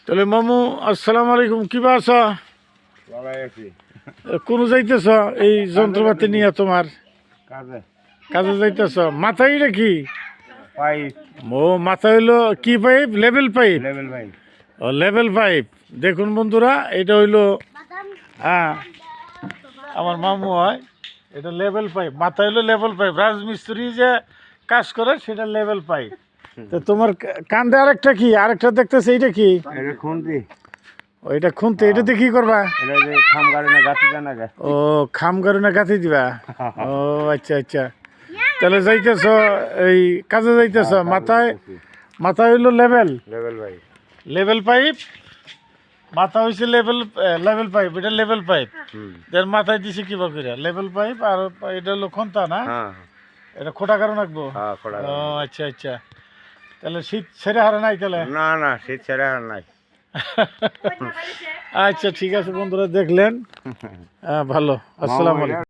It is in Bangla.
তাহলে মামু আসসালামু আলাইকুম, কিবা আছো? কোন যাইতেছ এই যন্ত্রপাতি নিয়ে? তোমার কাজে যাইতেছ? মাথায় এটা কি? ও মাথা হইলো কি পাইপ? Level pipe. ও লেভেল পাইপ। দেখুন বন্ধুরা, এটা হইলো আমার মামু হয়। এটা লেভেল পাইপ, মাথা হইলো লেভেল পাইপ। রাজমিস্ত্রি যে কাজ করে সেটা লেভেল পাইপ। তো তোমার কান্দে আরেকটা কি? আরেকটা দেখতেছে, এইটা কি? ওইটা খুনতে, এটাতে কি করবা? ও খাম গাড়ি গাঁথি দিবা? ও আচ্ছা আচ্ছা। তাহলে যাইতেছ এই কাজে যাইতেছ, মাথায় হইলো লেভেল লেভেল পাইপ। মাথা হয়েছে লেভেল পাইপ, এটা লেভেল পাইপ। মাথায় দিছে কিবা করে লেভেল পাইপ। আর এটা হলো খন্তা না? এটা খোটা কারণ রাখবো। ও আচ্ছা আচ্ছা। তাহলে শীত ছেড়ে হারা নাই তাহলে? না শীত ছেড়ে হারা নাই। আচ্ছা ঠিক আছে বন্ধুরা, দেখলেন। ভালো। আসসালামু আলাইকুম।